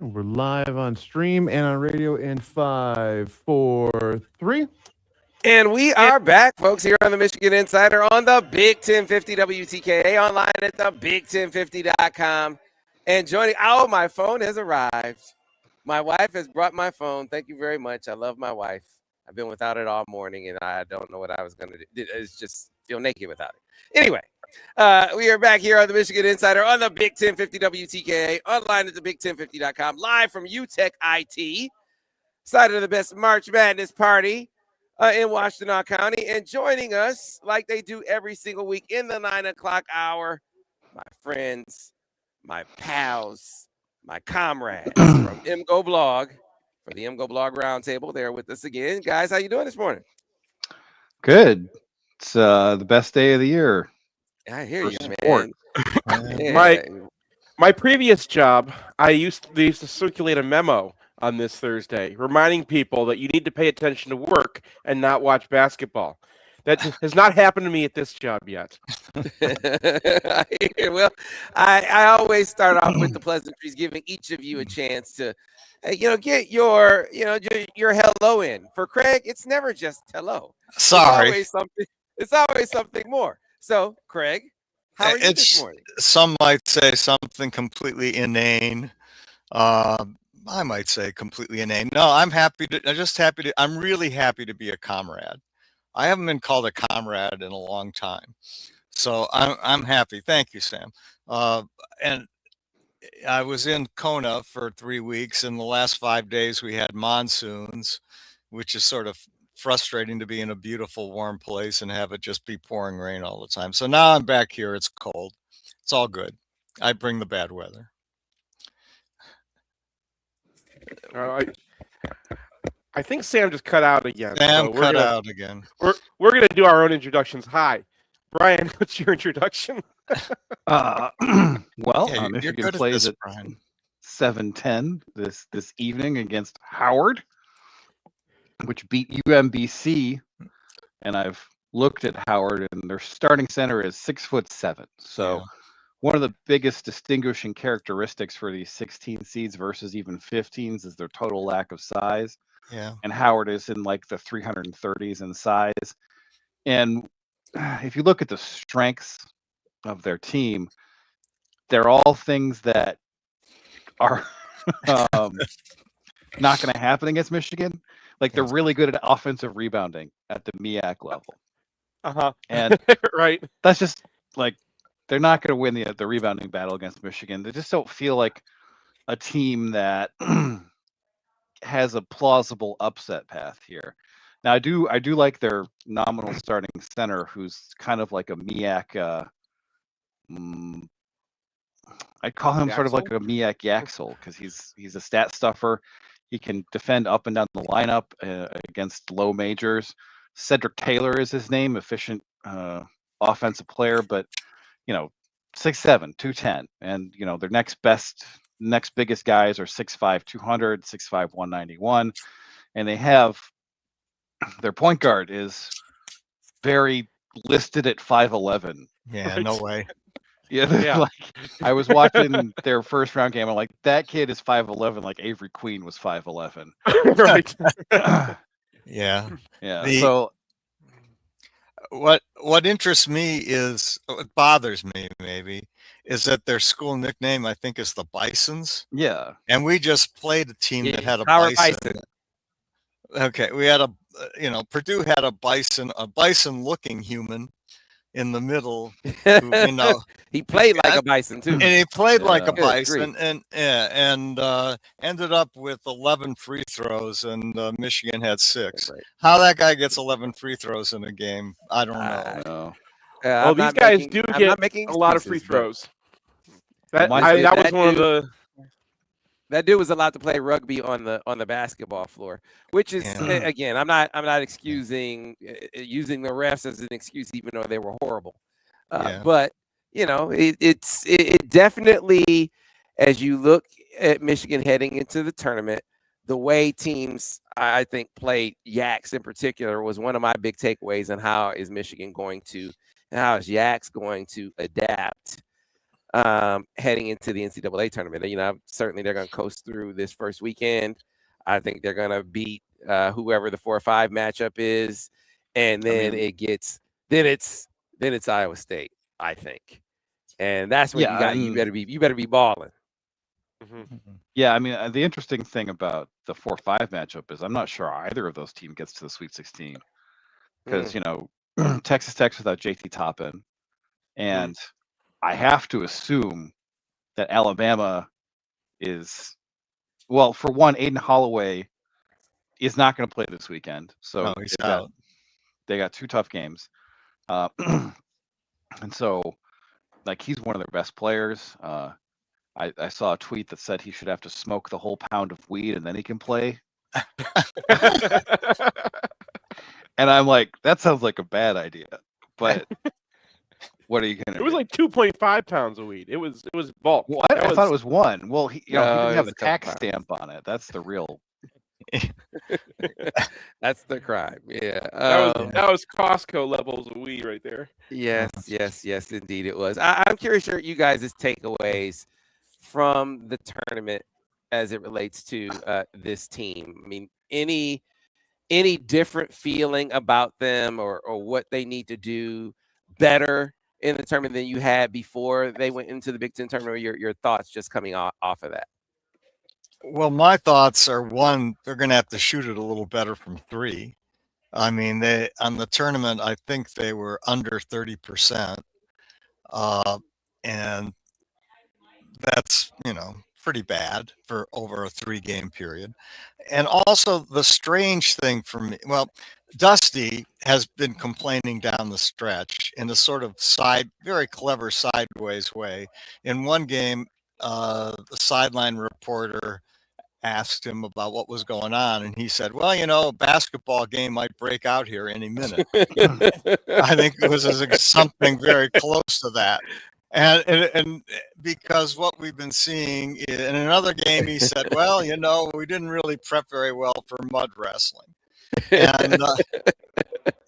We're live on stream and on radio in 5, 4, 3. And we are back, folks, here on the Michigan Insider on the Big 1050 WTKA, online at the Big1050.com. And joining, my phone has arrived. My wife has brought my phone. Thank you very much. I love my wife. I've been without it all morning, and I don't know what I was going to do. It's just feel naked without it. Anyway, we are back here on the Michigan Insider on the Big 1050 WTKA, online at the Big1050.com, live from UTech IT, side of the best March Madness party in Washtenaw County. And joining us, like they do every single week in the 9 o'clock hour, my friends, my pals, my comrades from MGoBlog for the MGoBlog Roundtable. They're with us again. Guys, how you doing this morning? Good. It's the best day of the year. I hear you, sport. man. Yeah. My previous job, they used to circulate a memo on this Thursday reminding people that you need to pay attention to work and not watch basketball. That has not happened to me at this job yet. Well, I always start off with the pleasantries, giving each of you a chance to, get your hello in. For Craig, it's never just hello. Sorry. It's always something more. So, Craig, how are you this morning? Some might say something completely inane. I might say completely inane. No, I'm really happy to be a comrade. I haven't been called a comrade in a long time. So I'm happy. Thank you, Sam. And I was in Kona for 3 weeks. In the last 5 days, we had monsoons, which is sort of frustrating to be in a beautiful, warm place and have it just be pouring rain all the time. So now I'm back here. It's cold. It's all good. I bring the bad weather. I think Sam just cut out again. Sam cut out again. We're going to do our own introductions. Hi, Brian. What's your introduction? Michigan plays at 7:10 this evening against Howard, which beat UMBC. And I've looked at Howard, and their starting center is 6'7". So one of the biggest distinguishing characteristics for these 16 seeds versus even 15s is their total lack of size. Yeah. And Howard is in like the 330s in size. And if you look at the strengths of their team, they're all things that are not going to happen against Michigan. Like, they're really good at offensive rebounding at the MEAC level. And right. That's just like, they're not going to win the rebounding battle against Michigan. They just don't feel like a team that has a plausible upset path here. Now, I do like their nominal starting center, who's kind of like a MEAC. I'd call him sort of like a MEAC Yaxel, because he's a stat stuffer. He can defend up and down the lineup against low majors. Cedric Taylor is his name, efficient offensive player, but 6'7", 210, and their next biggest guys are 6'5", 200, 6'5", 191, and they have their point guard is very listed at 5'11". Yeah, right. No way. Yeah. Like, I was watching their first round game. I'm like, that kid is 5'11", like Avery Queen was 5'11". Right. Yeah. So what interests me what bothers me maybe is that their school nickname, I think, is the Bisons. Yeah. And we just played a team that had a bison. Okay, we had Purdue had a bison-looking human in the middle. Who, he played like a bison too, and he played like a bison, and ended up with 11 free throws, and Michigan had 6. Right. How that guy gets 11 free throws in a game, I don't know. Well, these guys do get a lot of free throws. That was one of the. That dude was allowed to play rugby on the basketball floor, which is again, I'm not excusing using the refs as an excuse, even though they were horrible. But it definitely, as you look at Michigan heading into the tournament, the way teams I think played Yaks in particular was one of my big takeaways on how is Michigan going to, and how is Yaks going to adapt heading into the NCAA tournament. You know, certainly they're going to coast through this first weekend. I think they're going to beat whoever the 4 or 5 matchup is, and then it's Iowa State, I think, and that's when you better be balling. Yeah, I mean, the interesting thing about the 4-5 matchup is I'm not sure either of those teams gets to the Sweet 16 because you know Texas Tech's without JT Toppin, and I have to assume that Alabama is, well, for one, Aiden Holloway is not going to play this weekend, so he's out. They got 2 tough games, and so like he's one of their best players. I saw a tweet that said he should have to smoke the whole pound of weed and then he can play. And I'm like, that sounds like a bad idea. But what are you gonna? It was like 2.5 pounds of weed. It was bulk. What? I thought it was 1. Well, he didn't have a tax stamp on it. That's the real. That's the crime. Yeah. That was Costco levels of weed right there. Yes, indeed it was. I'm curious you guys' takeaways from the tournament as it relates to this team. I mean, any different feeling about them or what they need to do better in the tournament than you had before they went into the Big Ten tournament? Your thoughts just coming off of that? Well, my thoughts are, one, they're going to have to shoot it a little better from 3. I mean, they on the tournament, I think they were under 30%, and that's pretty bad for over a 3-game period. And also the strange thing for me, well, Dusty has been complaining down the stretch in a sort of very clever sideways way. In one game, the sideline reporter asked him about what was going on, and he said, well, a basketball game might break out here any minute. I think it was something very close to that. And because what we've been seeing in another game, he said, well, we didn't really prep very well for mud wrestling.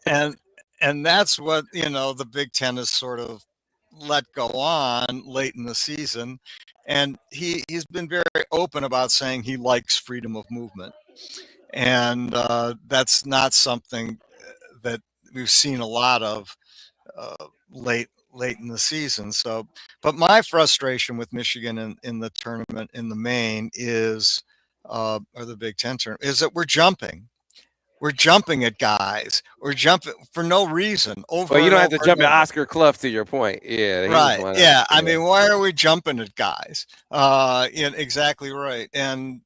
And that's what, the Big Ten has sort of let go on late in the season. And he's been very open about saying he likes freedom of movement. And that's not something that we've seen a lot of late in the season. So, but my frustration with Michigan in the tournament in the main is, or the Big Ten tournament, is that we're jumping at guys. We're jumping for no reason. Well, you don't have to jump at Oscar Clough, to your point. Yeah. Right. Yeah. I mean, why are we jumping at guys? Exactly right. And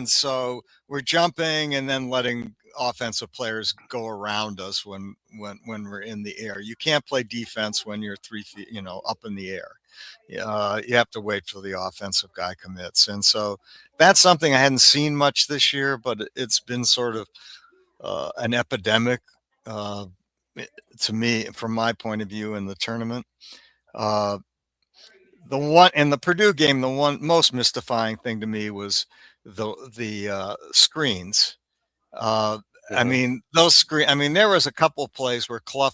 so we're jumping and then letting offensive players go around us when we're in the air. You can't play defense when you're 3 feet, up in the air. You have to wait till the offensive guy commits. And so that's something I hadn't seen much this year, but it's been sort of an epidemic to me, from my point of view, in the tournament. The one in the Purdue game, the one most mystifying thing to me was the screens. I mean, there was a couple of plays where Clough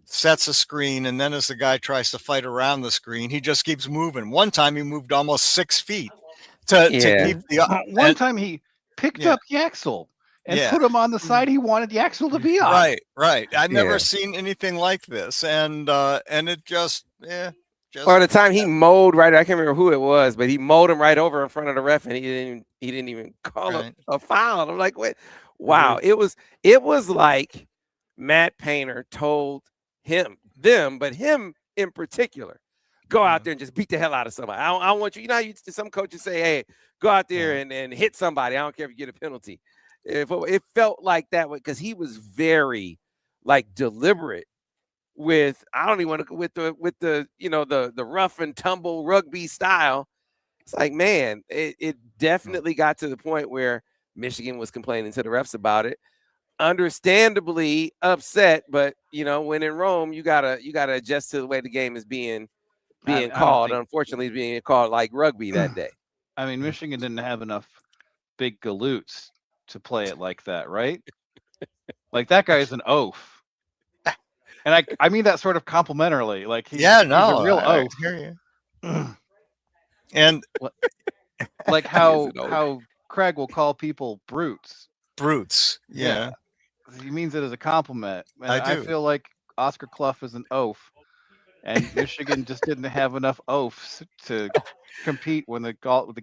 sets a screen, and then as the guy tries to fight around the screen, he just keeps moving. One time he moved almost 6 feet to keep the. One time he picked up Yaxel and put him on the side he wanted Yaxel to be on. Right. I've never seen anything like this, and it just. Or the time he mowed right, I can't remember who it was, but he mowed him right over in front of the ref, and he didn't even call a foul. I'm like, wait. Wow, it was like Matt Painter told him in particular, go out there and just beat the hell out of somebody. I want you. How some coaches say, hey, go out there and hit somebody. I don't care if you get a penalty. It felt like that because he was very deliberate with the rough and tumble rugby style. It's like, man, it definitely got to the point where Michigan was complaining to the refs about it, understandably upset. But when in Rome, you gotta adjust to the way the game is being called. Unfortunately, it's being called like rugby that day. I mean, Michigan didn't have enough big galoots to play it like that, right? Like that guy is an oaf, and I mean that sort of complimentarily. Like he's a real oaf. Hear you. And like how Craig will call people brutes. brutes. Yeah, He means it as a compliment. And I I do. feel like Oscar Clough is an oaf, and Michigan just didn't have enough oafs to compete when the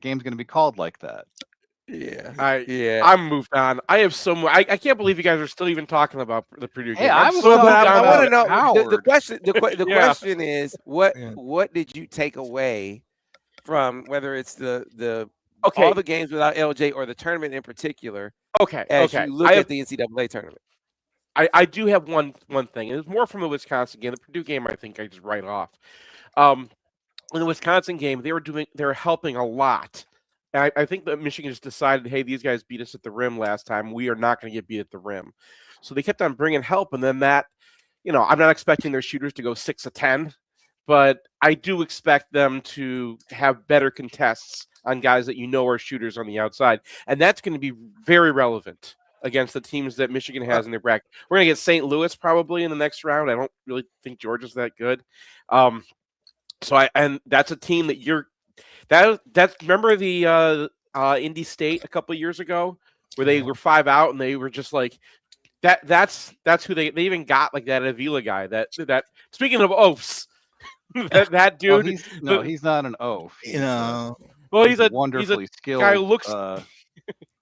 game's going to be called like that. I'm moved on. I have so much. I can't believe you guys are still even talking about the Purdue Hey, game. I I'm was so Well, but moved I on want to about know Howard. the question. The Yeah. question is what Yeah. did you take away from whether it's the Okay. all the games without LJ or the tournament in particular? Okay. As Okay. you look at the NCAA tournament. I do have one thing, and it's more from the Wisconsin game. The Purdue game, I think I just write off. In the Wisconsin game, they were helping a lot. And I think that Michigan just decided, hey, these guys beat us at the rim last time. We are not going to get beat at the rim. So they kept on bringing help, and then that, I'm not expecting their shooters to go 6 of 10, but I do expect them to have better contests on guys that are shooters on the outside, and that's going to be very relevant against the teams that Michigan has in their bracket. We're going to get St. Louis probably in the next round. I don't really think Georgia's that good. And that's a team that that's remember the Indy State a couple of years ago where they were 5 out and they were just like that's who they even got like that Avila guy that speaking of oafs that dude He's not an oaf. He's a wonderfully skilled guy who looks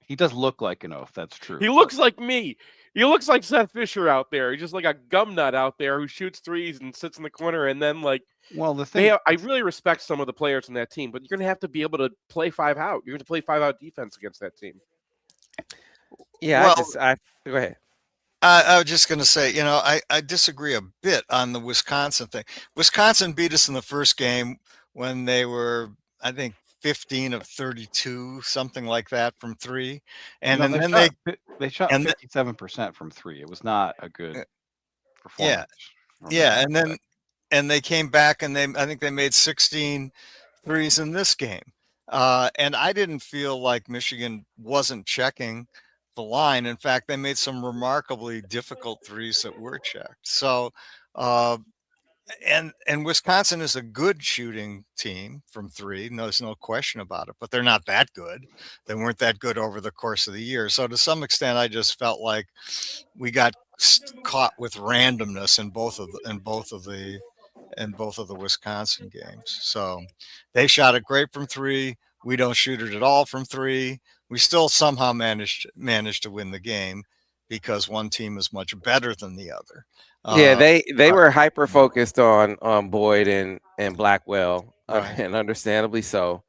he does look like an oaf, that's true. He looks like me. He looks like Seth Fisher out there. He's just like a gum nut out there who shoots threes and sits in the corner. And then, the thing I really respect some of the players in that team, but you're going to have to be able to play 5 out. You're going to play 5 out defense against that team. Yeah, go ahead. I was just going to say, I disagree a bit on the Wisconsin thing. Wisconsin beat us in the first game when they were, I think, 15 of 32, something like that from 3. And then they shot 57% from 3. It was not a good performance. Yeah. And they came back and I think they made 16 threes in this game. And I didn't feel like Michigan wasn't checking the line. In fact, they made some remarkably difficult threes that were checked. So, and Wisconsin is a good shooting team from 3. There's no question about it, but they're not that good. They weren't that good over the course of the year. So to some extent, I just felt like we got caught with randomness in both of the Wisconsin games. So they shot it great from 3. We don't shoot it at all from 3. We still somehow managed to win the game because one team is much better than the other. Yeah, they were hyper focused on Boyd and Blackwell, and understandably so.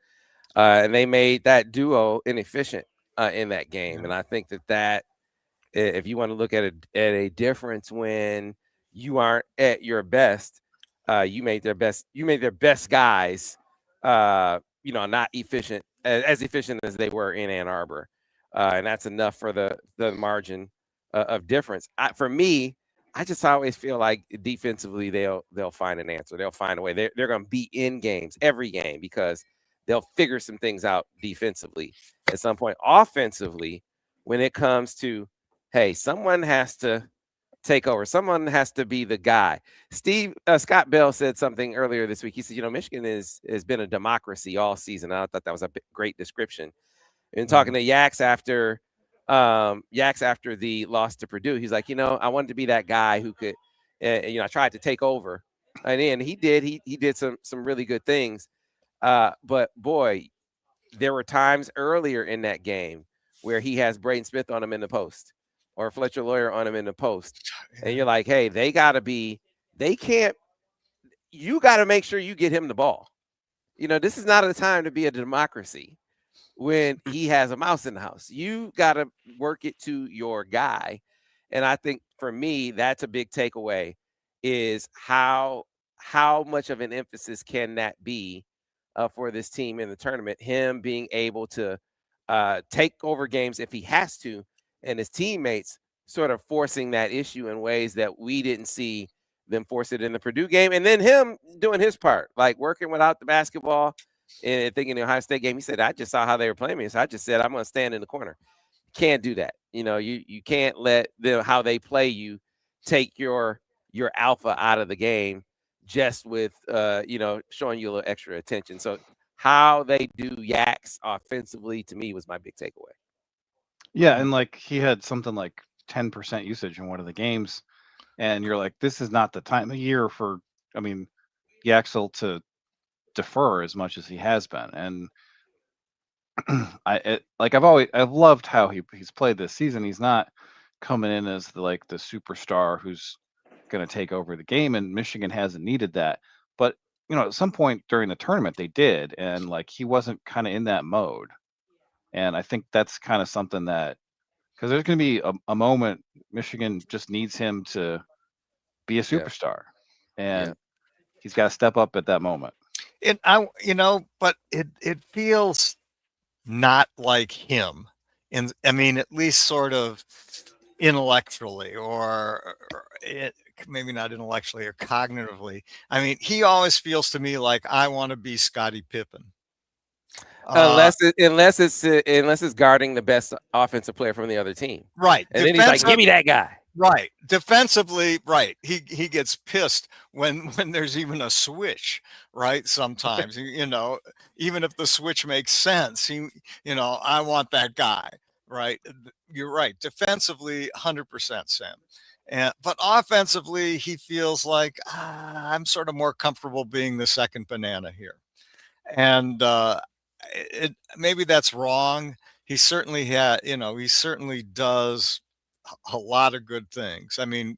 And they made that duo inefficient in that game. And I think that if you want to look at a difference when you aren't at your best, you made their best guys, not efficient as efficient as they were in Ann Arbor, and that's enough for the margin of difference. For me, I just always feel like defensively they'll find an answer. They'll find a way. They're going to be in games every game because they'll figure some things out defensively at some point. Offensively, when it comes to, hey, someone has to take over. Someone has to be the guy. Scott Bell said something earlier this week. He said, Michigan has been a democracy all season. I thought that was a great description. And talking to Yaks after the loss to Purdue, he's like, I wanted to be that guy who could, I tried to take over, and he did. He did some really good things. But boy, there were times earlier in that game where he has Braden Smith on him in the post or Fletcher Lawyer on him in the post, and you're like, hey, you got to make sure you get him the ball. This is not a time to be a democracy. When he has a mouse in the house, you got to work it to your guy. And I think for me, that's a big takeaway is how much of an emphasis can that be for this team in the tournament, him being able to take over games if he has to, and his teammates sort of forcing that issue in ways that we didn't see them force it in the Purdue game. And then him doing his part, like working without the basketball. And thinking the Ohio State game, he said, I just saw how they were playing me. So I just said, I'm going to stand in the corner. Can't do that. You can't let how they play you take your alpha out of the game just with showing you a little extra attention. So how they do Yaks offensively to me was my big takeaway. Yeah, and like he had something like 10% usage in one of the games, and you're like, this is not the time of year for, I mean, Yaxel to defer as much as he has been. And I've loved how he's played this season. He's not coming in as the superstar who's going to take over the game, and Michigan hasn't needed that. But at some point during the tournament they did, and like he wasn't kind of in that mode. And I think that's kind of something that, because there's going to be a moment Michigan just needs him to be a superstar, and he's got to step up at that moment. But it feels not like him, and I mean, at least sort of intellectually, or maybe not intellectually or cognitively. I mean, he always feels to me like I want to be Scottie Pippen. Unless it's guarding the best offensive player from the other team, right? And then he's like, "Give me that guy." Right. Defensively, right. He gets pissed when there's even a switch, right? Sometimes, even if the switch makes sense, I want that guy, right? You're right. Defensively, 100% Sam. But offensively, he feels like I'm sort of more comfortable being the second banana here. And maybe that's wrong. He certainly he certainly does a lot of good things. I mean,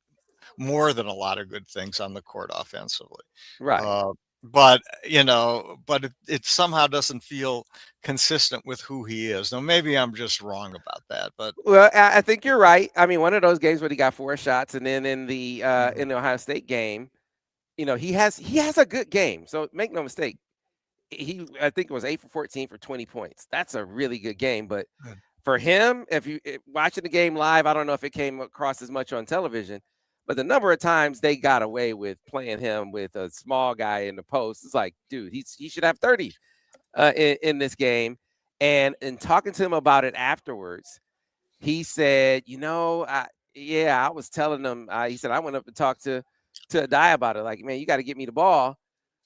more than a lot of good things on the court offensively. Right. But it somehow doesn't feel consistent with who he is. Now, maybe I'm just wrong about that, but well, I think you're right. I mean, one of those games where he got 4 shots, and then in the Ohio State game, he has a good game. So make no mistake, I think it was 8 for 14 for 20 points. That's a really good game. But for him, if watching the game live, I don't know if it came across as much on television, but the number of times they got away with playing him with a small guy in the post, it's like, dude, he should have 30 in this game. And in talking to him about it afterwards, he said, I was telling them, he said, I went up to talk to Adai about it. Like, man, you got to get me the ball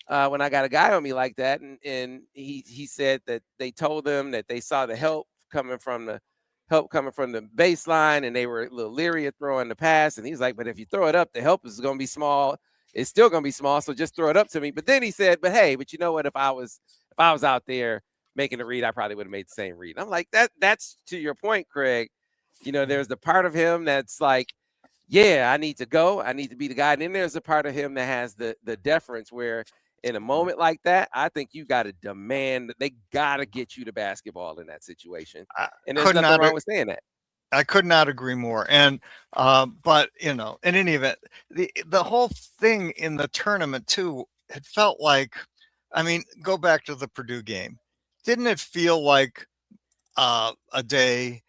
when I got a guy on me like that. And he said that they told them that they saw the help coming from the baseline, and they were a little leery of throwing the pass. And he's like, but if you throw it up, the help is going to be small. It's still going to be small. So just throw it up to me. But then he said, but hey, but you know what? If I was out there making a read, I probably would have made the same read. And I'm like, that's to your point, Craig. There's the part of him that's like, yeah, I need to go. I need to be the guy. And then there's a part of him that has the deference where in a moment like that, I think you got to demand that they got to get you the basketball in that situation. And there's nothing wrong with saying that. I could not agree more. And, but in any event, the whole thing in the tournament too, it felt like, I mean, go back to the Purdue game. Didn't it feel like a day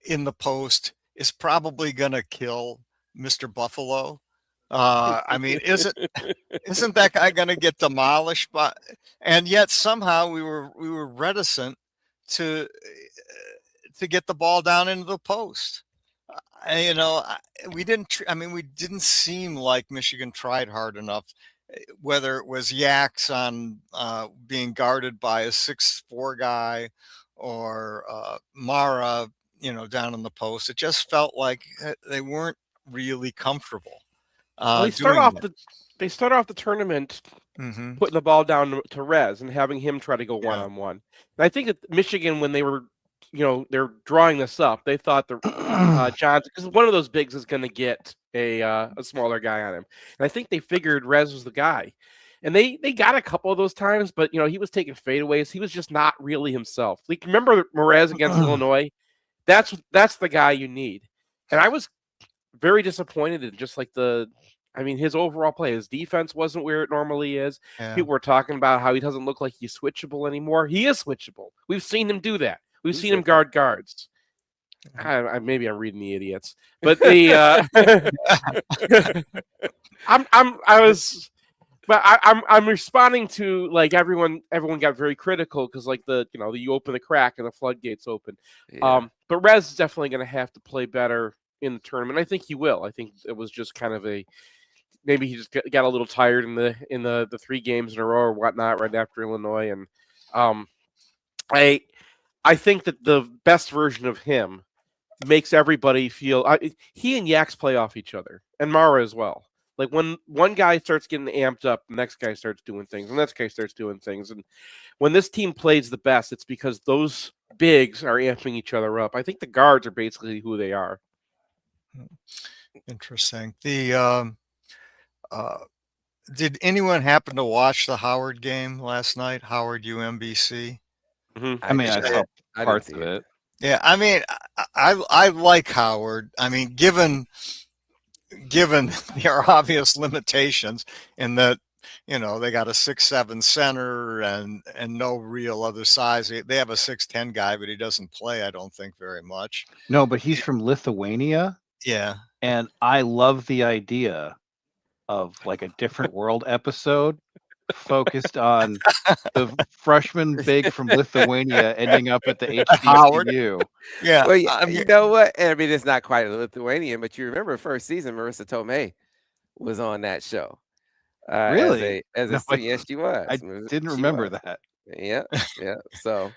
in the post is probably going to kill Mr. Buffalo? I mean, isn't that guy going to get demolished? And yet somehow we were reticent to get the ball down into the post. We didn't seem like Michigan tried hard enough, whether it was Yaks on being guarded by a 6'4" guy or Mara, down in the post. It just felt like they weren't really comfortable. They start off the tournament putting the ball down to Rez and having him try to go one-on-one. And I think that Michigan, when they were, they're drawing this up, they thought the Johnson, because one of those bigs is going to get a smaller guy on him. And I think they figured Rez was the guy. And they got a couple of those times, but, he was taking fadeaways. He was just not really himself. Like, remember Maize against Illinois? That's the guy you need. And I was very disappointed in just like his overall play. His defense wasn't where it normally is. Yeah. People were talking about how he doesn't look like he's switchable anymore. He is switchable. We've seen him do that. We've seen him guard guards. Maybe I'm reading the idiots, but I'm responding to like everyone got very critical because like you open the crack and the floodgates open. Yeah. But Rez is definitely going to have to play better in the tournament. I think he will. I think it was just kind of maybe he just got a little tired in the 3 games in a row or whatnot right after Illinois, and I think that the best version of him makes everybody feel he and Yaks play off each other, and Mara as well. Like when one guy starts getting amped up, the next guy starts doing things, and the next guy starts doing things. And when this team plays the best, it's because those bigs are amping each other up. I think the guards are basically who they are. Interesting. Did anyone happen to watch the Howard game last night? Howard UMBC? Mm-hmm. I mean, I saw parts of it. Yeah, I mean, I like Howard. I mean, given their obvious limitations in that, you know, they got a 6'7" center and no real other size. They have a 6'10" guy, but he doesn't play, I don't think, very much. No, but he's from Lithuania. Yeah. And I love the idea of like a different world episode focused on the freshman big from Lithuania ending up at the HBCU. Yeah. Well, you know what? I mean, it's not quite a Lithuanian, but you remember first season, Marissa Tomei was on that show. Really? Yes, she was. I didn't remember that. Yeah. So,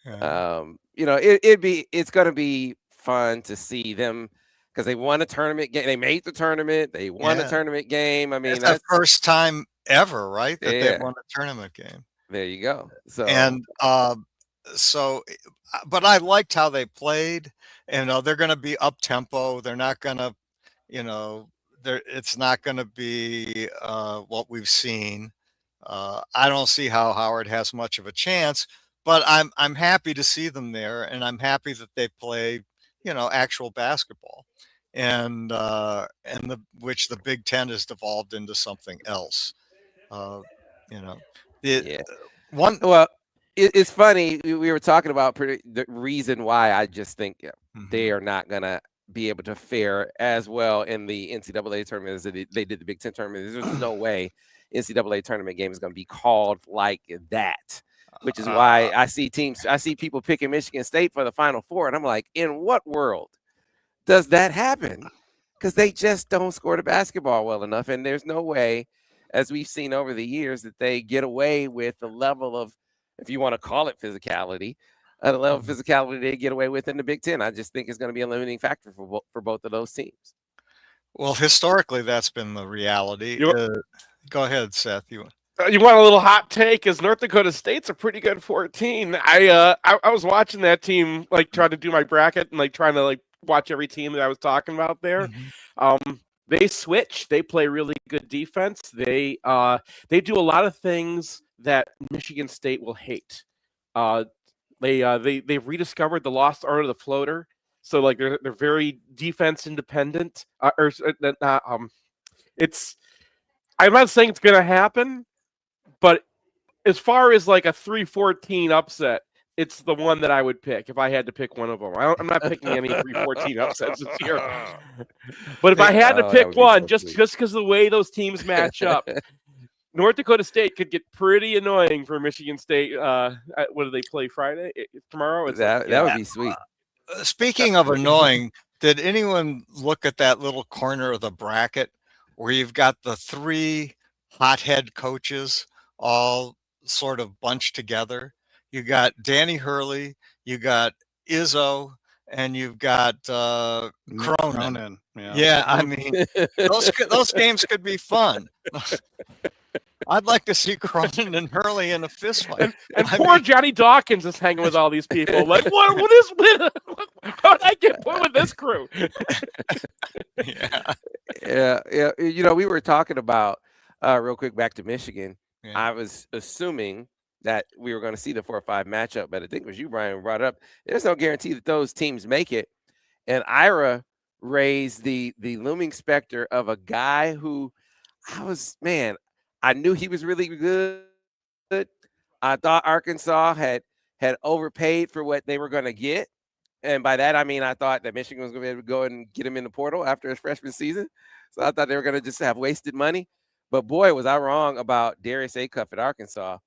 you know, it's going to be fun to see them because they won a tournament game. They made the tournament. They won a tournament game. I mean, that's the first time ever, right? That they won a tournament game. There you go. So, and but I liked how they played. And they're going to be up tempo. They're not going to, you know, it's not going to be what we've seen. I don't see how Howard has much of a chance, but I'm happy to see them there, and I'm happy that they play, you know, actual basketball, and which the Big Ten has devolved into something else. You know, it's funny. We were talking about the reason why I just think they are not gonna be able to fare as well in the NCAA tournament as they did the Big Ten tournament. There's no way NCAA tournament game is going to be called like that, which is why I see people picking Michigan State for the Final Four, and I'm like, in what world does that happen? Because they just don't score the basketball well enough, and there's no way, as we've seen over the years, that they get away with the level of, if you want to call it physicality, the level of physicality they get away with in the Big Ten. I just think it's going to be a limiting factor for both of those teams. Well, historically, that's been the reality. Go ahead, Seth. You want a little hot take? Because North Dakota State's a pretty good 14. I was watching that team, like trying to do my bracket and like trying to like watch every team that I was talking about there. They switch. They play really good defense. They do a lot of things that Michigan State will hate. They've rediscovered the lost art of the floater. So like they're very defense independent. I'm not saying it's gonna happen, but as far as like a 3-14 upset, it's the one that I would pick if I had to pick one of them. I'm not picking any 3-14 upsets this year. But if I had to pick one, just because of the way those teams match up, North Dakota State could get pretty annoying for Michigan State. What do they play Friday? Tomorrow? That would be sweet. Speaking of annoying, did anyone look at that little corner of the bracket where you've got the 3 hothead coaches all sort of bunched together? You got Danny Hurley, you got Izzo, and you've got Cronin. Yeah, I mean, those games could be fun. I'd like to see Cronin and Hurley in a fist fight. And poor Johnny Dawkins is hanging with all these people. Like, how did I get put with this crew? Yeah. You know, we were talking about real quick back to Michigan. Yeah. I was assuming that we were going to see the 4-5 matchup, but I think it was you, Brian, who brought it up. There's no guarantee that those teams make it. And Ira raised the looming specter of a guy who I knew he was really good. I thought Arkansas had overpaid for what they were going to get. And by that, I mean, I thought that Michigan was going to be able to go and get him in the portal after his freshman season. So I thought they were going to just have wasted money. But boy, was I wrong about Darius Acuff at Arkansas,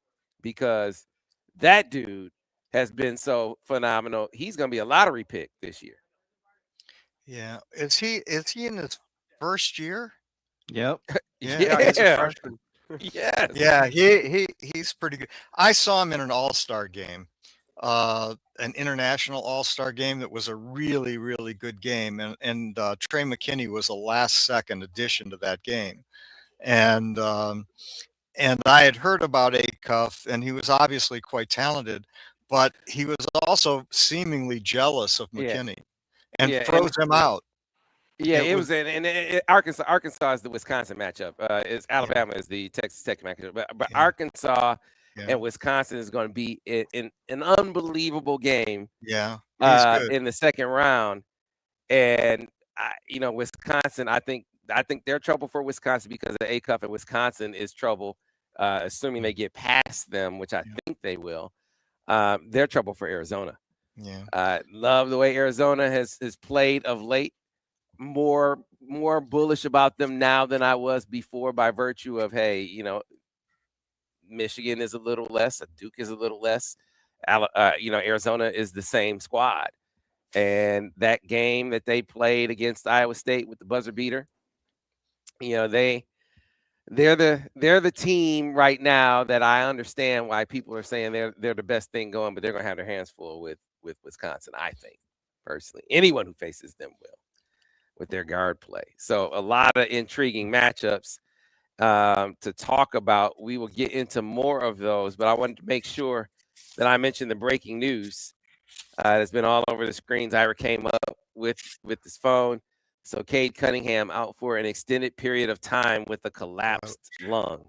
because that dude has been so phenomenal. He's going to be a lottery pick this year. Yeah. Is he in his first year? Yep. Yeah, he's a Yeah. freshman. Yes. Yeah, he's pretty good. I saw him in an all-star game, an international all-star game that was a really, really good game. And Trey McKinney was a last-second addition to that game. And I had heard about Acuff, and he was obviously quite talented, but he was also seemingly jealous of Yeah. McKinney and Yeah, froze him out. Yeah, It it was- was in Arkansas. Arkansas is the Wisconsin matchup. It's Alabama is the Texas Tech matchup. But Yeah. Arkansas Yeah, and Wisconsin is going to be in an unbelievable game yeah, he's good. in the second round. And Wisconsin, I think they're trouble for Wisconsin because of Acuff, and Wisconsin is trouble, assuming they get past them, which I think they will. They're trouble for Arizona. Yeah, Love the way Arizona has played of late. More bullish about them now than I was before by virtue of, hey, Michigan is a little less, Duke is a little less, Arizona is the same squad. And that game that they played against Iowa State with the buzzer beater, they're the team right now that I understand why people are saying they're the best thing going, but they're going to have their hands full with Wisconsin, I think, personally. Anyone who faces them will, with their guard play. So a lot of intriguing matchups to talk about. We will get into more of those, but I wanted to make sure that I mentioned the breaking news that's been all over the screens. Ira came up with his phone. So Cade Cunningham out for an extended period of time with a collapsed lung.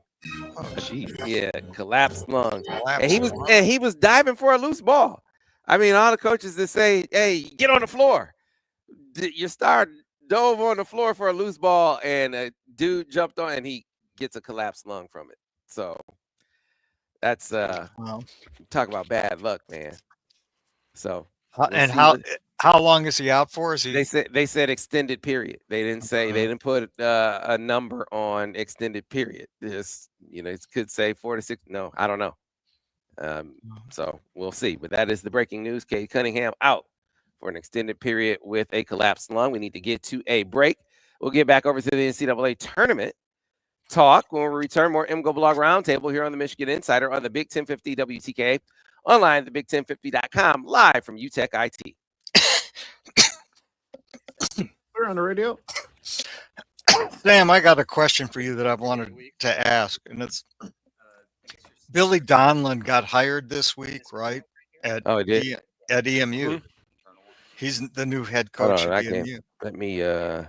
Oh, geez. Yeah, collapsed lung. Collapsed And he was diving for a loose ball. I mean, all the coaches that say, "Hey, get on the floor." Your star dove on the floor for a loose ball, and a dude jumped on, and he gets a collapsed lung from it. So that's Wow. talk about bad luck, man. So And see how long is he out for? Is he? they said extended period. They didn't say they didn't put a number on extended period. This it could say 4 to 6. No, I don't know. So we'll see. But that is the breaking news. Cade Cunningham out for an extended period with a collapsed lung. We need to get to a break. We'll get back over to the NCAA tournament talk when we return. More MGoBlog Roundtable here on the Michigan Insider on the Big 1050 WTK, online at thebig1050.com, live from UTech IT. We're on the radio. Sam, I got a question for you that I've wanted to ask, and it's Billy Donlin got hired this week, right? At Oh, it did? At EMU. He's the new head coach at EMU. Let me Yeah,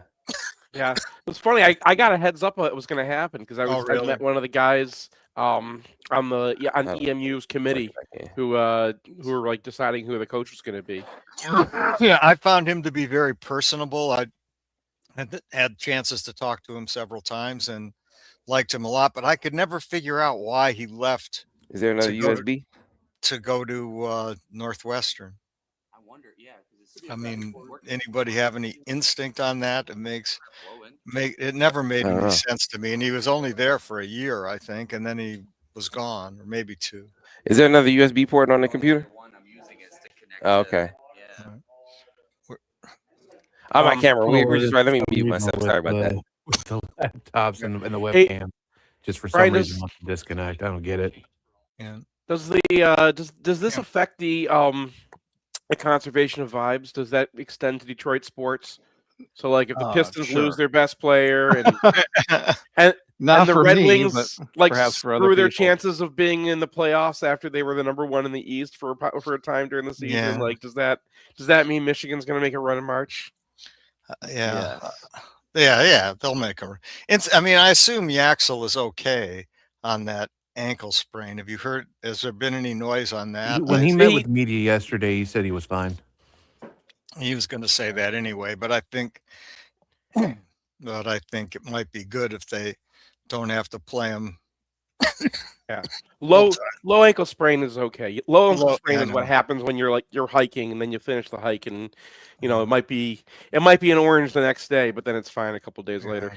it was funny. I got a heads up it was going to happen because I really? met one of the guys on EMU's committee who were like deciding who the coach was going to be. Yeah, I found him to be very personable. I had chances to talk to him several times and liked him a lot, but I could never figure out why he left. Is there another USB? To go to Northwestern. I wonder, yeah. I mean, anybody have any instinct on that? It never made any sense to me. And he was only there for a year, I think, and then he was gone, or maybe 2. Is there another USB port on the computer? One I'm using is to connect. Oh, okay. Yeah. Oh, my camera. Well, We're just right. Let me mute reason myself. with Sorry about that. With the laptops and the Hey, webcam, just for some Brian, reason wants to disconnect. I don't get it. Yeah. Does the does this affect the conservation of vibes? Does that extend to Detroit sports? So like if the Pistons lose their best player and Not the for Red me, Wings but like perhaps for other screw their people. chances of being in the playoffs after they were the number 1 in the East for a time during the season. Yeah. Like does that mean Michigan's going to make a run in March? Yeah. Yeah, they'll make a. I mean, I assume Yaxel is okay on that ankle sprain. Have you heard? Has there been any noise on that? When he met with media yesterday, he said he was fine. He was going to say that anyway, but I think it might be good if they don't have to play him. Low ankle sprain is okay. Low ankle sprain I is what know. happens when you're hiking and then you finish the hike and it might be an orange the next day, but then it's fine a couple days later.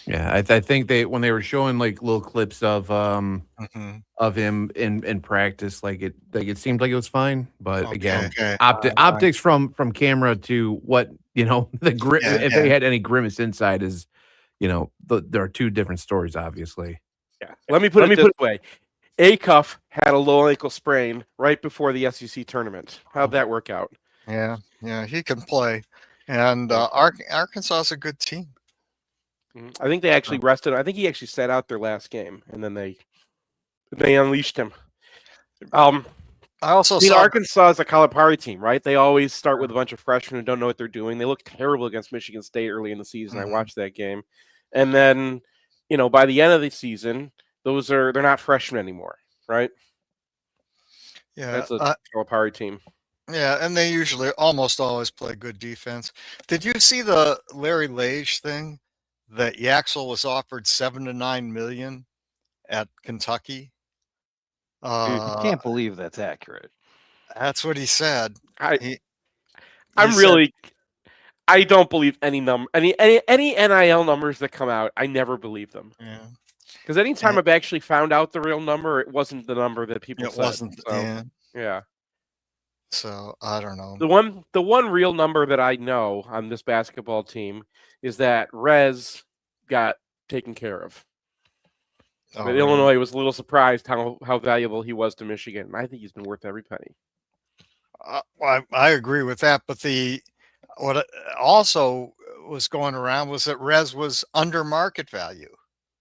Yeah, I think when they were showing like little clips of him in practice, like it seemed like it was fine, but again, optics from camera to what the if they had any grimace inside is there are two different stories, obviously. Yeah. Let me put it this way. Acuff had a low ankle sprain right before the SEC tournament. How'd that work out? Yeah, he can play. And Arkansas is a good team. I think they actually rested. I think he actually sat out their last game, and then they unleashed him. I also saw Arkansas is a Calipari team, right? They always start with a bunch of freshmen who don't know what they're doing. They look terrible against Michigan State early in the season. I watched that game, and then by the end of the season, they're not freshmen anymore, right? Yeah, that's a Calipari team. Yeah, and they usually almost always play good defense. Did you see the Larry Lage thing that Yaxel was offered $7 to $9 million at Kentucky? I can't believe that's accurate. That's what he said. I don't believe any NIL numbers that come out. I never believe them. Yeah. Because anytime I've actually found out the real number, it wasn't the number that people said. It wasn't. So, yeah. So I don't know. The one real number that I know on this basketball team is that Rez got taken care of. But really? Illinois was a little surprised how valuable he was to Michigan. I think he's been worth every penny. Well, I agree with that. But what also was going around was that Rez was under market value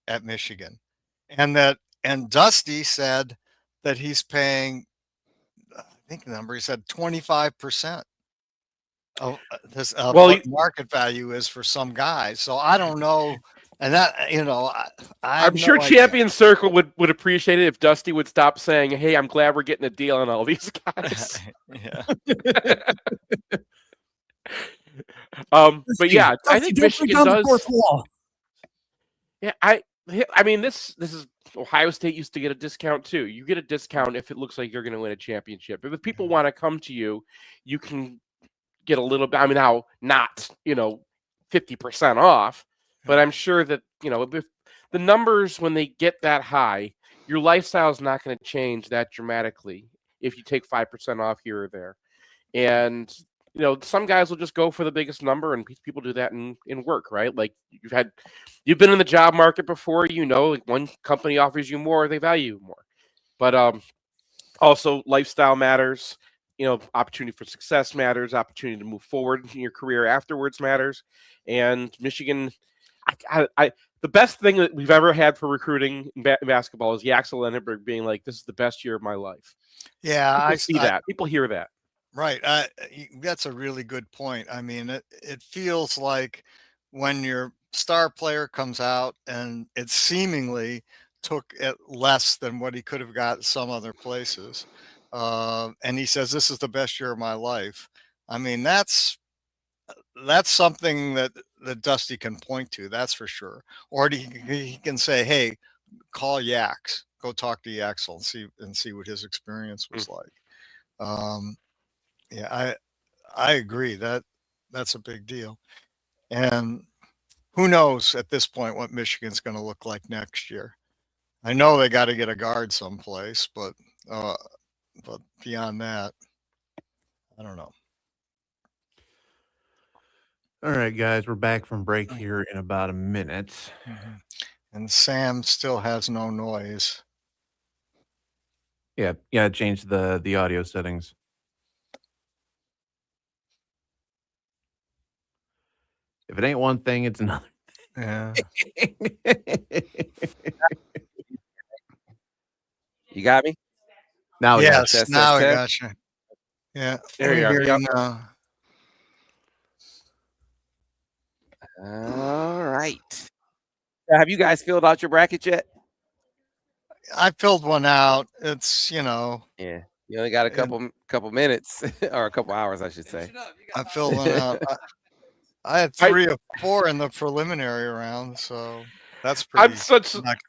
at Michigan, and Dusty said that he's paying, I think the number he said 25% of this what market value is for some guys. So I don't know. And that, I'm sure Champion Circle would appreciate it if Dusty would stop saying, "Hey, I'm glad we're getting a deal on all these guys." But yeah, I think Michigan does. Yeah, I mean, this is Ohio State used to get a discount too. You get a discount if it looks like you're going to win a championship. If people want to come to you, you can get a little bit. I mean, now not 50% off. But I'm sure that, if the numbers, when they get that high, your lifestyle is not going to change that dramatically if you take 5% off here or there. And, some guys will just go for the biggest number, and people do that in work, right? Like you've been in the job market before, like one company offers you more, they value you more. But also lifestyle matters, opportunity for success matters, opportunity to move forward in your career afterwards matters. And Michigan... the best thing that we've ever had for recruiting in basketball is Yaxel Lenneberg being like, "This is the best year of my life." Yeah, I see that. People hear that. Right. That's a really good point. I mean, it feels like when your star player comes out and it seemingly took it less than what he could have got some other places, and he says, "This is the best year of my life." I mean, that's something that Dusty can point to, that's for sure. Or he can say, "Hey, call Yax, go talk to Yaxel and see what his experience was like." Yeah, I agree that's a big deal. And who knows at this point what Michigan's going to look like next year. I know they got to get a guard someplace, but beyond that, I don't know. All right, guys, we're back from break here in about a minute. And Sam still has no noise. Yeah, change the audio settings. If it ain't one thing, it's another. Yeah. You got me? Now yes, now I got you. Yeah. There you are. Now. All right. Have you guys filled out your bracket yet? I filled one out. It's Yeah. You only got a couple minutes or a couple hours, I should say. I filled one out. I had 3 or 4 in the preliminary round, so that's pretty.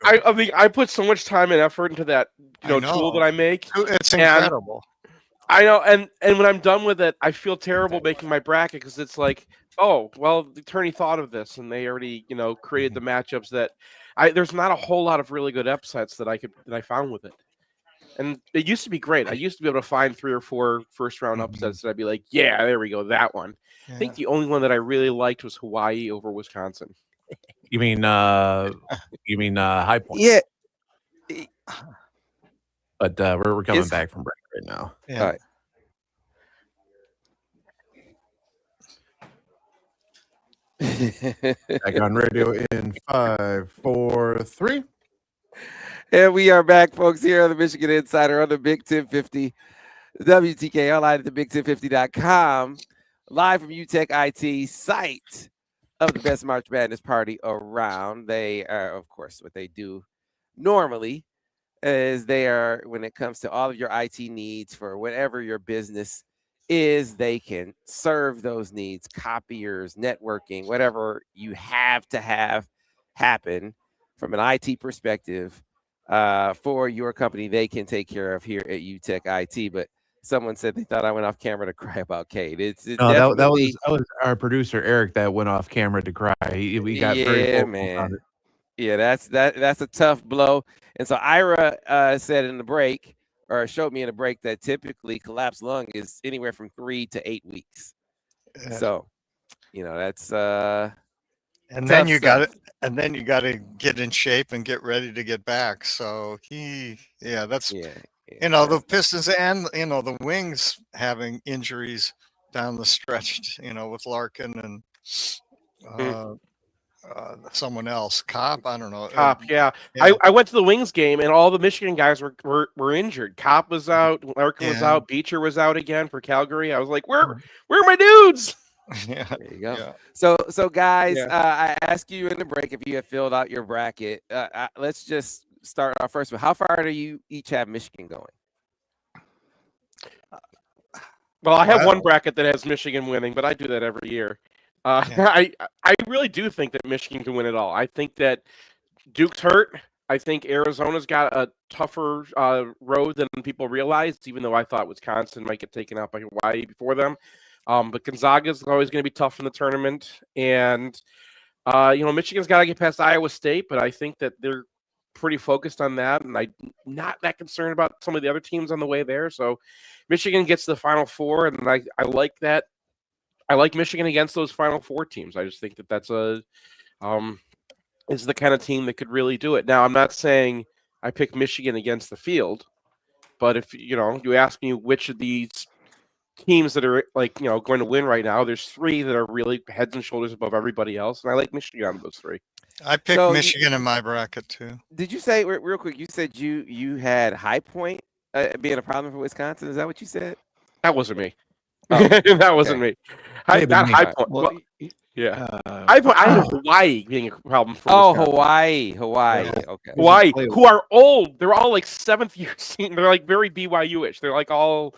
I mean, I put so much time and effort into that tool that I make. It's incredible. I know, and when I'm done with it, I feel terrible making my bracket because it's like, oh, well, the attorney thought of this and they already, created the matchups that there's not a whole lot of really good upsets that I found with it. And it used to be great. I used to be able to find 3 or 4 first round upsets that I'd be like, yeah, there we go, that one. Yeah. I think the only one that I really liked was Hawaii over Wisconsin. You mean High Point? Yeah. But we're coming back from break right now. Yeah. All right. Back on radio in 5, 4, 3. And we are back, folks, here on the Michigan Insider on the Big 1050 WTK online at the Big1050.com, live from UTech IT, site of the best March Madness party around. They are, of course, what they do normally is they are, when it comes to all of your IT needs for whatever your business is, they can serve those needs, copiers, networking, whatever you have to have happen from an IT perspective for your company, they can take care of here at UTech IT. But someone said they thought I went off camera to cry about Kate. It's No, definitely that was our producer Eric that went off camera to cry. We got very vocal about it. Yeah, that's a tough blow. And so Ira said in the break, or showed me in the break, that typically collapsed lung is anywhere from 3 to 8 weeks. So, that's and then you got to get in shape and get ready to get back. So the Pistons and the Wings having injuries down the stretch, with Larkin and someone else, Cobb. I don't know. Cobb, yeah. I went to the Wings game and all the Michigan guys were injured. Cobb was out, Larkin was out, Beecher was out again for Calgary. I was like, where are my dudes? Yeah, there you go. Yeah. So guys, I asked you in the break if you have filled out your bracket. Let's just start off first with how far do you each have Michigan going? Well, I have one bracket that has Michigan winning, but I do that every year. I really do think that Michigan can win it all. I think that Duke's hurt. I think Arizona's got a tougher road than people realized, even though I thought Wisconsin might get taken out by Hawaii before them. But Gonzaga's always going to be tough in the tournament. And, Michigan's got to get past Iowa State, but I think that they're pretty focused on that. And I'm not that concerned about some of the other teams on the way there. So Michigan gets to the Final Four, and I like that. I like Michigan against those Final Four teams. I just think that that's is the kind of team that could really do it. Now, I'm not saying I pick Michigan against the field, but if you ask me which of these teams that are going to win right now, there's 3 that are really heads and shoulders above everybody else, and I like Michigan out of those 3. I picked Michigan in my bracket too. Did you say real quick? You said you had High Point being a problem for Wisconsin. Is that what you said? That wasn't me. That wasn't me. High Point. Well, yeah. I have Hawaii being a problem for Wisconsin. Hawaii. Yeah. Okay. Hawaii, who are old. They're all like 7th year seniors. They're like very BYU-ish. They're like all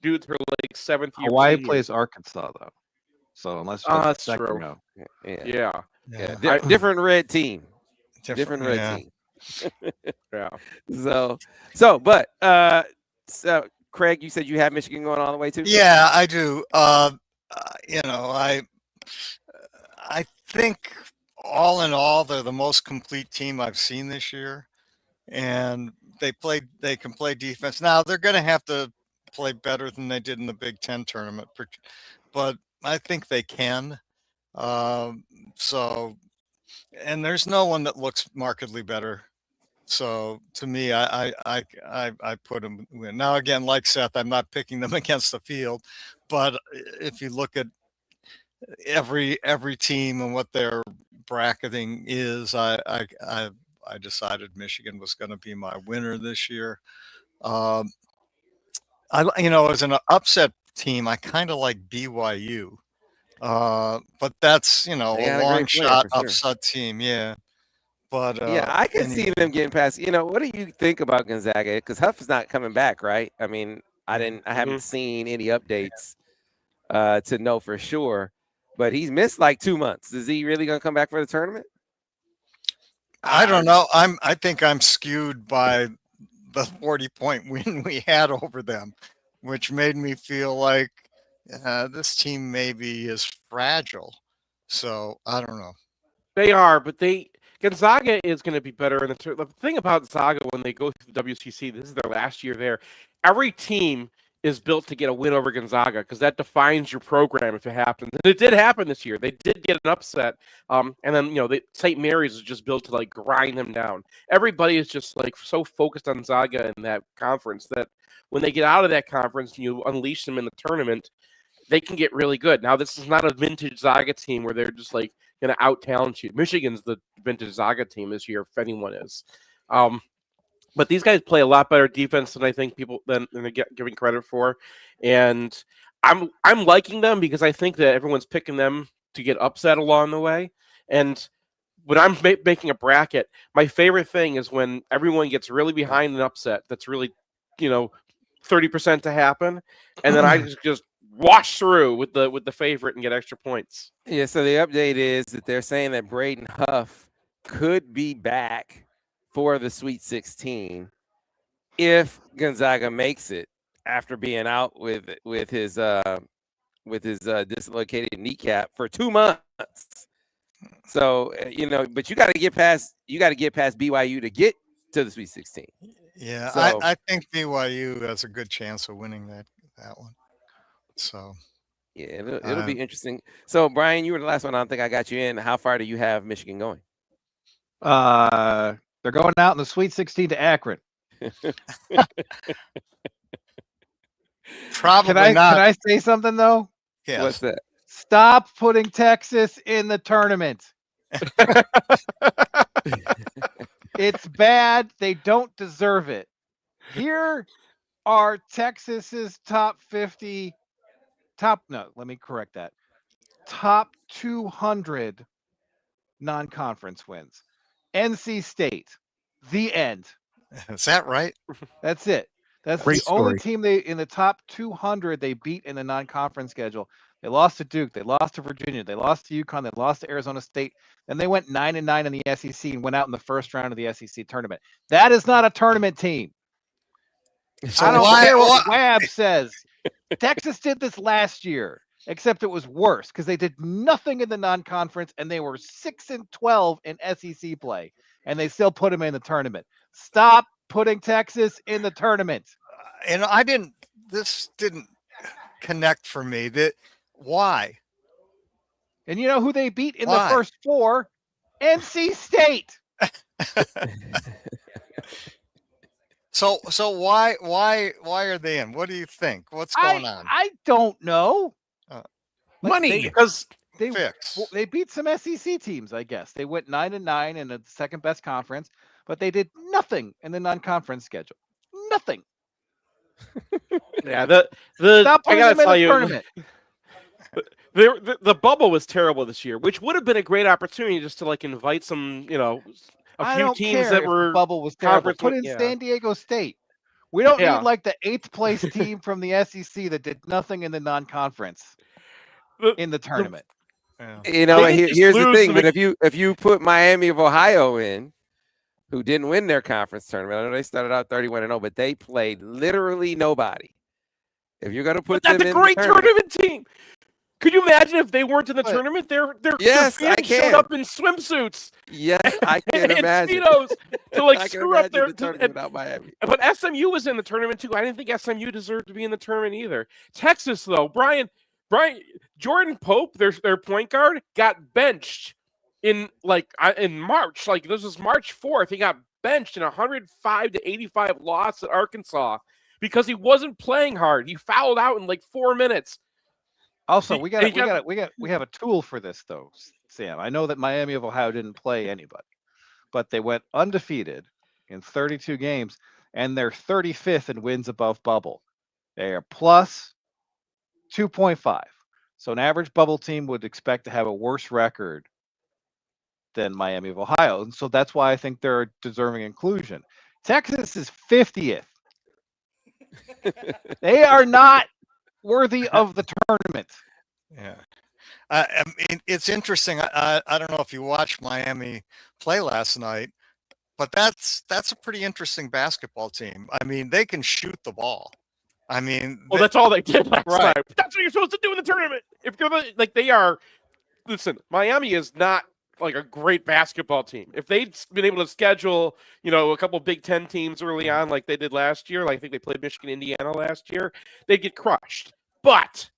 dudes who are like 7th year Hawaii seniors. plays Arkansas, though. So unless that's true. Yeah. Different red team. Different red team. Yeah. So Craig, you said you have Michigan going all the way too? Yeah, I do. I think all in all, they're the most complete team I've seen this year, and they can play defense. Now they're going to have to play better than they did in the Big Ten tournament, but I think they can. And there's no one that looks markedly better. So to me, I put them in. Now again, like Seth, I'm not picking them against the field, but if you look at every team and what their bracketing is, I decided Michigan was going to be my winner this year. As an upset team, I kind of like BYU, but that's a long shot upset team, yeah. But I can see them getting past. What do you think about Gonzaga? Because Huff is not coming back, right? I mean, I haven't seen any updates to know for sure, but he's missed like 2 months. Is he really going to come back for the tournament? I don't know. I think I'm skewed by the 40-point win we had over them, which made me feel like this team maybe is fragile. So I don't know. They are, but Gonzaga is going to be better in the thing about Gonzaga when they go through the WCC. This is their last year there. Every team is built to get a win over Gonzaga because that defines your program if it happens. And it did happen this year. They did get an upset. And then, St. Mary's is just built to like grind them down. Everybody is just like so focused on Gonzaga in that conference that when they get out of that conference and you unleash them in the tournament, they can get really good. Now, this is not a vintage Zaga team where they're just like going to out-talent you. Michigan's the vintage Zaga team this year, if anyone is. But these guys play a lot better defense than I think people than they get giving credit for, and I'm liking them because I think that everyone's picking them to get upset along the way. And when I'm making a bracket, my favorite thing is when everyone gets really behind an upset that's really 30% to happen, and then I just wash through with the favorite and get extra points. Yeah. So the update is that they're saying that Braden Huff could be back for the Sweet 16 if Gonzaga makes it after being out with his dislocated kneecap for 2 months. So but you got to get past BYU to get to the Sweet 16. Yeah, so, I think BYU has a good chance of winning that one. So yeah, it'll be interesting. So Brian, you were the last one. I don't think I got you in. How far do you have Michigan going? They're going out in the Sweet 16 to Akron. Probably not. Can I say something though? Yes. What's that? Stop putting Texas in the tournament. It's bad. They don't deserve it. Here are Texas's top 50. Let me correct that. Top 200 non-conference wins. NC State. The end. Is that right? That's it. That's Great the only story. team in the top 200 they beat in the non-conference schedule. They lost to Duke. They lost to Virginia. They lost to UConn. They lost to Arizona State. Then they went 9-9 in the SEC and went out in the first round of the SEC tournament. That is not a tournament team. So I don't care what Webb says. Texas did this last year, except it was worse because they did nothing in the non-conference and they were 6-12 in SEC play, and they still put them in the tournament. Stop putting Texas in the tournament. And this didn't connect for me. Why? And you know who they beat in the first 4? NC State. So why are they in? What do you think? What's going on? I don't know. Money. Because they beat some SEC teams, I guess. They went 9-9 in the second best conference, but they did nothing in the non-conference schedule. Nothing. Yeah, Stop I gotta tell you, tournament. the bubble was terrible this year, which would have been a great opportunity just to like invite some, a few teams that were the bubble was terrible. Put in San Diego State. We don't need like the 8th place team from the SEC that did nothing in the non-conference in the tournament. Here's the thing. But if you put Miami of Ohio in, who didn't win their conference tournament, I know they started out 31-0, but they played literally nobody. If you're gonna put them in, that's a great tournament team. Could you imagine if they weren't in the tournament? Their fans showed up in swimsuits. Yes, I can imagine. To like screw up their tournament without Miami. But SMU was in the tournament too. I didn't think SMU deserved to be in the tournament either. Texas though, Brian Jordan Pope, their point guard, got benched in March. Like this was March 4th. He got benched in 105-85 loss at Arkansas because he wasn't playing hard. He fouled out in like 4 minutes. Also, we have a tool for this though, Sam. I know that Miami of Ohio didn't play anybody, but they went undefeated in 32 games, and they're 35th in wins above bubble. They are plus 2.5. So an average bubble team would expect to have a worse record than Miami of Ohio, and so that's why I think they're deserving inclusion. Texas is 50th. They are not worthy of the tournament. Yeah. I mean, it's interesting. I don't know if you watched Miami play last night, but that's a pretty interesting basketball team. I mean, they can shoot the ball. I mean, that's all they did last night. That's what you're supposed to do in the tournament. If you're they are, listen, Miami is not like a great basketball team. If they'd been able to schedule, a couple Big Ten teams early on, like they did last year, like I think they played Michigan, Indiana last year, they'd get crushed. But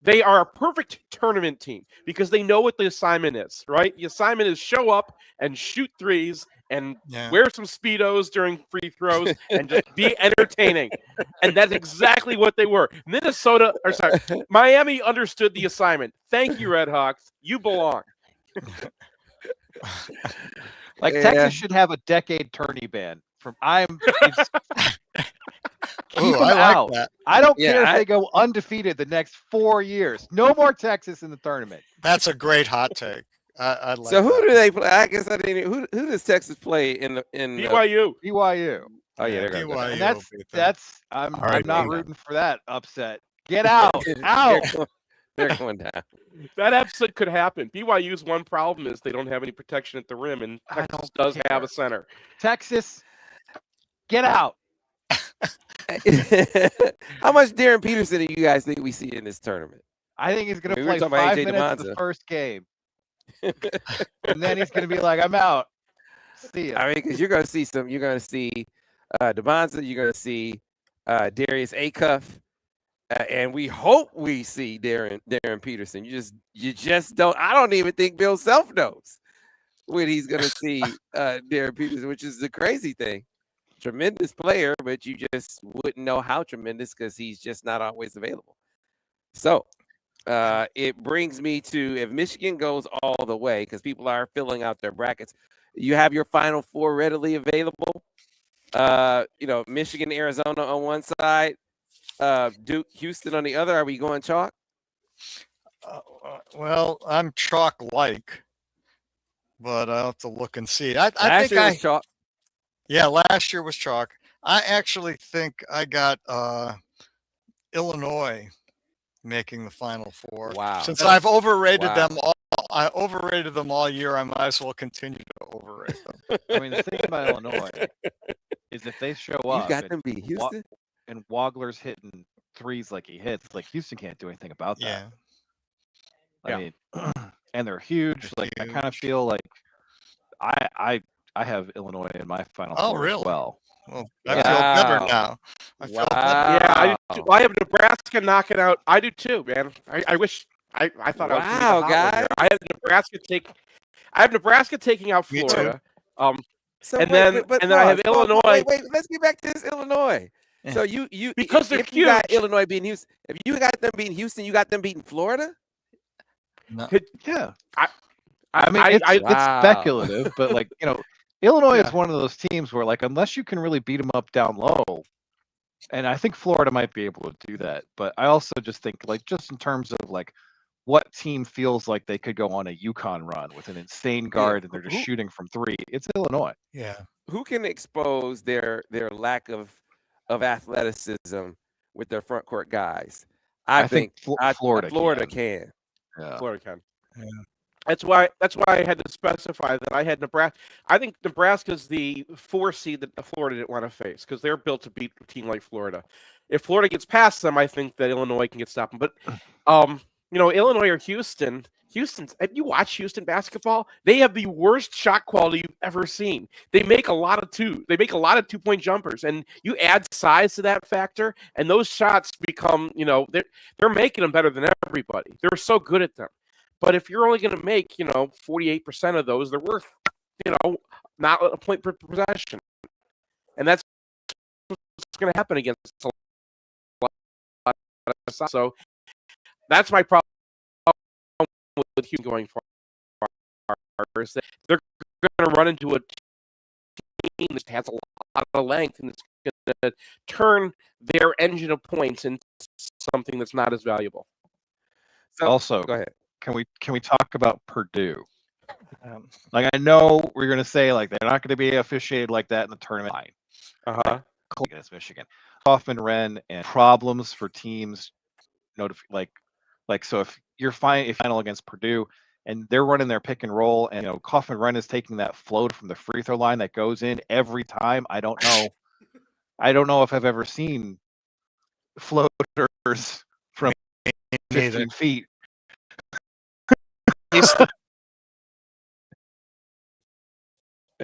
they are a perfect tournament team because they know what the assignment is, right? The assignment is show up and shoot threes and wear some Speedos during free throws and just be entertaining. And that's exactly what they were. Miami understood the assignment. Thank you, Red Hawks. You belong. Texas should have a decade tourney ban from keep them out. That. I don't care if they go undefeated the next 4 years. No more Texas in the tournament. That's a great hot take. I like so who that. do they play? I guess I didn't. Who does Texas play in BYU? BYU. Oh yeah, they're BYU. And that's I'm not rooting for that upset. Get out. Out. They're going down. That upset could happen. BYU's one problem is they don't have any protection at the rim, and Texas does have a center. Texas, get out. How much Darren Peterson do you guys think we see in this tournament? I think he's going to play 5 minutes the first game. And then he's going to be like, I'm out. See ya. I mean, because you're going to see DeMonza, you're going to see Darius Acuff, and we hope we see Darren Peterson. You just don't. I don't even think Bill Self knows when he's going to see Darren Peterson, which is the crazy thing. Tremendous player, but you just wouldn't know how tremendous because he's just not always available. So it brings me to, if Michigan goes all the way, because people are filling out their brackets, you have your Final Four readily available. Michigan, Arizona on one side, Duke, Houston on the other. Are we going chalk? Well, I'm chalk-like, but I'll have to look and see. I think I was chalk. Yeah, last year was chalk. I actually think I got Illinois making the Final Four. Wow. Since I've overrated them all, I overrated them all year. I might as well continue to overrate them. I mean, the thing about Illinois is if they show up, you got them beat Houston, and Wagler's hitting threes like he hits, like Houston can't do anything about that. I mean, and they're huge. Like I kind of feel like I have Illinois in my Final Four really? As well. Well, I feel better now. I feel better. Yeah, I do too. I have Nebraska knocking out. I do too, man. I wish I thought I was gonna be the hot one guys. here. I have Nebraska taking out Florida. And then I have Illinois. Wait, let's get back to this Illinois. So you because they're if huge. You got Illinois beating Houston. If you got them beating Houston, you got them beating Florida? No. Yeah. I mean, it's speculative, but Illinois is one of those teams where, unless you can really beat them up down low, and I think Florida might be able to do that. But I also just think, just in terms of what team feels like they could go on a UConn run with an insane guard and they're just shooting from three, it's Illinois. Yeah. Who can expose their lack of athleticism with their front court guys? I think Florida can. Yeah. Florida can. Yeah. That's why I had to specify that I had Nebraska. I think Nebraska's the 4 seed that Florida didn't want to face because they're built to beat a team like Florida. If Florida gets past them, I think that Illinois can get stopped. But Illinois or Houston. Have you watched Houston basketball? They have the worst shot quality you've ever seen. They make a lot of 2-point jumpers, and you add size to that factor, and those shots become, they're making them better than everybody. They're so good at them. But if you're only going to make, 48% of those, they're worth, not a point per possession. And that's what's going to happen against a lot of stuff. So that's my problem with Houston going far. Is that they're going to run into a team that has a lot of length and it's going to turn their engine of points into something that's not as valuable. So, also, go ahead. Can we talk about Purdue? I know we're going to say they're not going to be officiated like that in the tournament. Against Michigan, Kaufman-Renn and problems for teams. So if you're final against Purdue and they're running their pick and roll, and Kaufman-Renn is taking that float from the free throw line that goes in every time. I don't know. I don't know if I've ever seen floaters from 15 feet.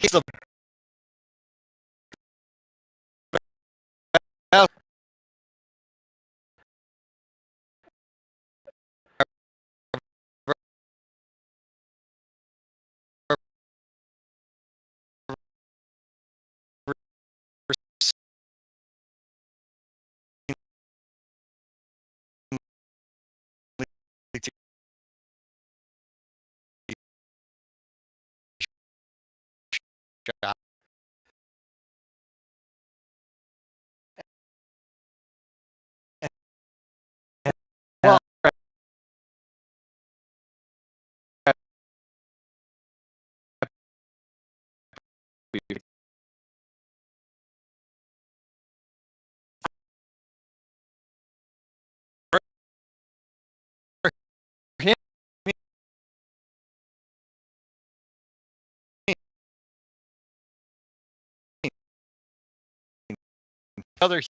He's the best. Well, other